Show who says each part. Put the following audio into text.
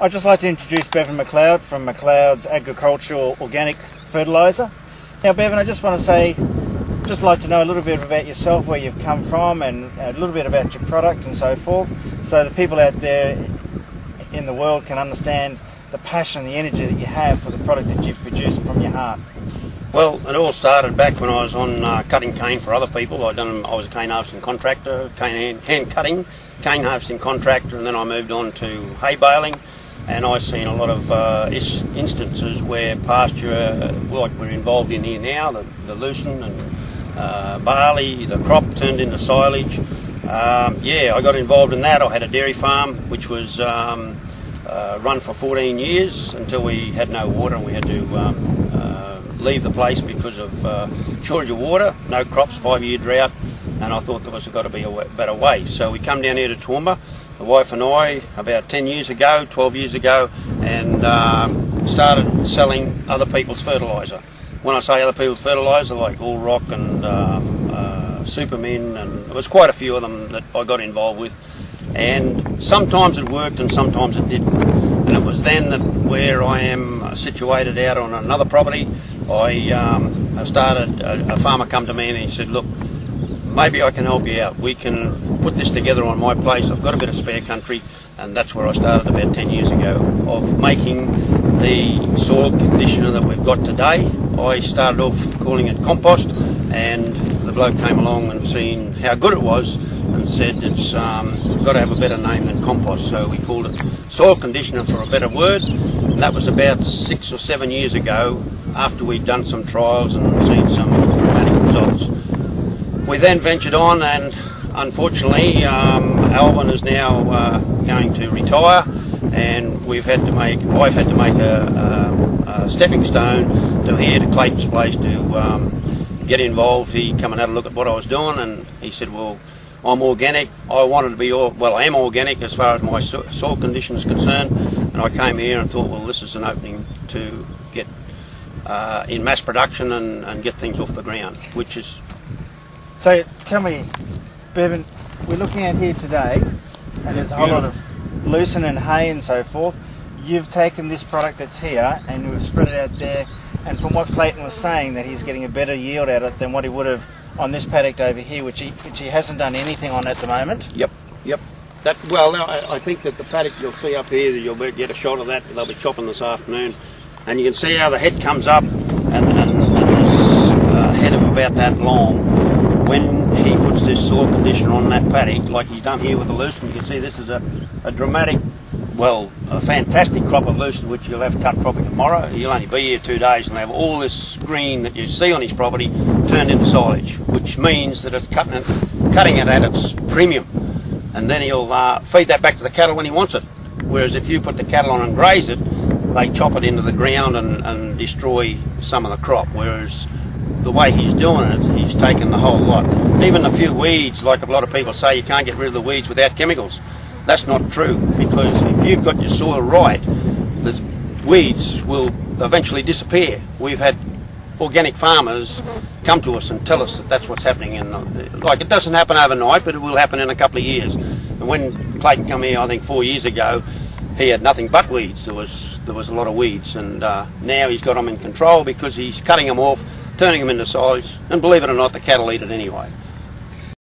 Speaker 1: I'd just like to introduce Bevan McLeod from McLeod's Agricultural Organic Fertilizer. Now Bevan, I just want to say, just like to know a little bit about yourself, where you've come from, and a little bit about your product and so forth, so the people out there in the world can understand the passion, the energy that you have for the product that you've produced from your heart.
Speaker 2: Well, it all started back when I was on cutting cane for other people. I was a cane harvesting contractor, hand cutting, cane harvesting contractor, and then I moved on to hay baling. And I've seen a lot of instances where pasture, like we're involved in here now, the lucerne and barley, the crop turned into silage. Yeah, I got involved in that. I had a dairy farm which was run for 14 years until we had no water and we had to leave the place because of shortage of water, no crops, 5-year drought, and I thought there was got to be a better way. So we come down here to Toowoomba, the wife and I, about 10 years ago, 12 years ago, and started selling other people's fertiliser. When I say other people's fertiliser, like All Rock and Supermin, and there was quite a few of them that I got involved with. And sometimes it worked and sometimes it didn't. And it was then that where I am situated out on another property, I started, a farmer come to me and he said, look, maybe I can help you out. We can put this together on my place. I've got a bit of spare country, and that's where I started about 10 years ago, of making the soil conditioner that we've got today. I started off calling it compost, and the bloke came along and seen how good it was and said it's got to have a better name than compost, so we called it soil conditioner for a better word. And that was about 6 or 7 years ago, after we'd done some trials and seen some dramatic results. We then ventured on, and unfortunately Alvin is now going to retire, and I've had to make a stepping stone to here to Clayton's place to get involved. He come and had a look at what I was doing, and he said, well, I'm organic. I wanted to be I am organic as far as my soil condition is concerned, and I came here and thought, well, this is an opening to get in mass production and get things off the ground, which is...
Speaker 1: So tell me, Bevan, we're looking at here today, and there's a whole lot of lucerne and hay and so forth. You've taken this product that's here and you've spread it out there, and from what Clayton was saying, that he's getting a better yield out of it than what he would have on this paddock over here, which he hasn't done anything on at the moment.
Speaker 2: Yep. Well, I think that the paddock you'll see up here, you'll get a shot of that. They'll be chopping this afternoon, and you can see how the head comes up, and this head of about that long. When he puts this soil conditioner on that paddock, like he's done here with the lucerne, you can see this is a dramatic, well, a fantastic crop of lucerne, which you'll have cut probably tomorrow. He'll only be here 2 days and have all this green that you see on his property turned into silage, which means that it's cutting it at its premium. And then he'll feed that back to the cattle when he wants it. Whereas if you put the cattle on and graze it, they chop it into the ground and destroy some of the crop. Whereas the way he's doing it, he's taken the whole lot. Even a few weeds, like a lot of people say, you can't get rid of the weeds without chemicals. That's not true, because if you've got your soil right, the weeds will eventually disappear. We've had organic farmers come to us and tell us that that's what's happening. Like, it doesn't happen overnight, but it will happen in a couple of years. And when Clayton came here, I think 4 years ago, he had nothing but weeds. There was a lot of weeds, and now he's got them in control because he's cutting them off, turning them into silage, and believe it or not, the cattle eat it anyway.